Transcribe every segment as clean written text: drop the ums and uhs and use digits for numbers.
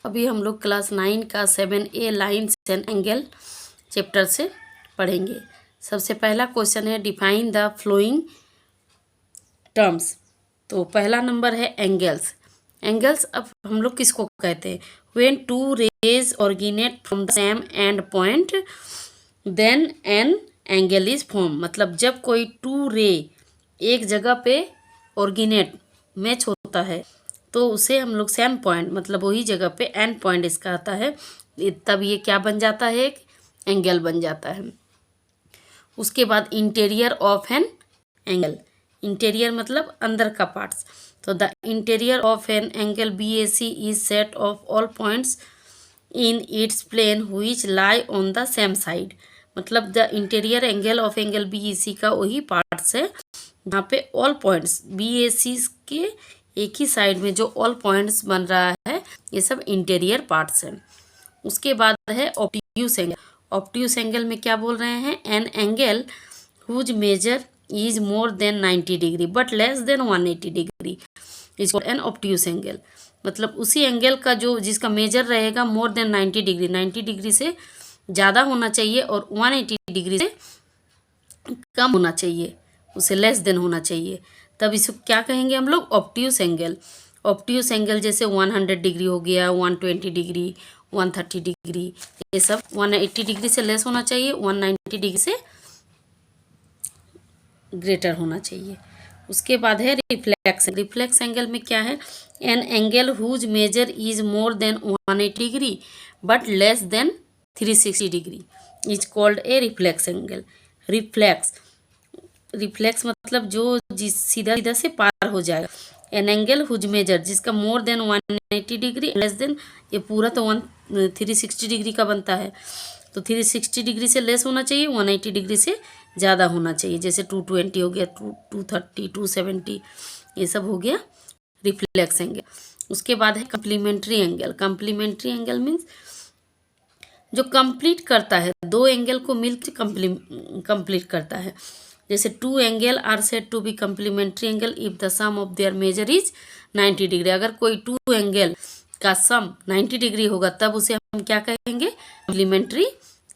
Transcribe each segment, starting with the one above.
अभी हम लोग क्लास 9 का 7A lines and angle chapter से पढ़ेंगे। सबसे पहला क्वेश्चन है डिफाइन द फ्लोइंग टर्म्स। तो पहला नंबर है एंगल्स। एंगल्स अब हम लोग किसको कहते हैं? When two rays originate from the same end point then an angle is form. मतलब जब कोई टू रे एक जगह पे ऑरिजिनेट मैच होता है तो उसे हम लोग सेम पॉइंट मतलब वही जगह पे एंड पॉइंट इसका आता है, तब ये क्या बन जाता है? एक एंगल बन जाता है। उसके बाद interior of an angle. Interior मतलब अंदर का पार्ट्स। तो the interior of an angle BAC is set of all points in its plane which lie on the same side. मतलब the interior angle of angle BAC का वही parts है जहाँ पे ऑल पॉइंट्स BAC के एक ही side में जो ऑल पॉइंट्स बन रहा है ये सब इंटीरियर पार्ट्स हैं। उसके बाद है ऑब्ट्यूस एंगल। ऑब्ट्यूस एंगल में क्या बोल रहे हैं? An angle whose measure is more than 90 degree but less than 180 degree is called an obtuse angle. मतलब उसी एंगल का जो जिसका मेजर रहेगा मोर देन 90 डिग्री, 90 डिग्री से ज़्यादा होना चाहिए और 180 डिग्री से कम होना चाहिए, उसे लेस देन होना चाहिए, तब इसको क्या कहेंगे हम लोग? Obtuse angle. ऑब्ट्यूस एंगल जैसे 100 डिग्री हो गया, 120 डिग्री, 130 डिग्री, ये सब 180 डिग्री से लेस होना चाहिए, 190 डिग्री से ग्रेटर होना चाहिए। उसके बाद है रिफ्लेक्स। रिफ्लेक्स एंगल में क्या है? An angle whose measure is more than 180 degree but less than 360 degree is called a reflex angle. Reflex मतलब जो जिस सीधा सीधा से पार हो जाएगा। एन एंगल हुज मेजर जिसका मोर देन 180 डिग्री लेस देन, ये पूरा तो 360 डिग्री का बनता है, तो 360 डिग्री से लेस होना चाहिए, 180 डिग्री से ज़्यादा होना चाहिए। जैसे 220 हो गया, 230, 270, ये सब हो गया रिफ्लेक्स एंगल। उसके बाद है complementary angle. Complementary angle means जो कंप्लीट करता है, दो एंगल को मिलकर कंप्लीट करता है। जैसे two angle are said to be complementary angle if the sum of their measure is 90 degree. अगर कोई टू एंगल का सम 90 डिग्री होगा तब उसे हम क्या कहेंगे? Complementary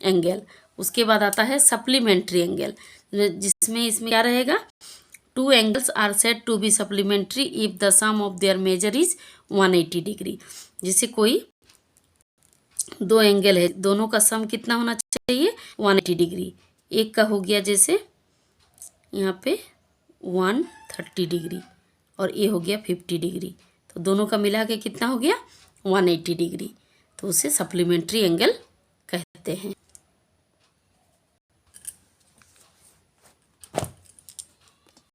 angle. उसके बाद आता है सप्लीमेंट्री एंगल, जिसमें इसमें क्या रहेगा? Two angles are said to be supplementary if the sum of their measure is 180 degree. जैसे कोई दो एंगल है, दोनों का सम कितना होना चाहिए? 180 डिग्री। एक का हो गया जैसे यहाँ पे 130 डिग्री और ये हो गया 50 डिग्री, तो दोनों का मिला के कितना हो गया? 180 डिग्री। तो उसे सप्लीमेंट्री एंगल कहते हैं।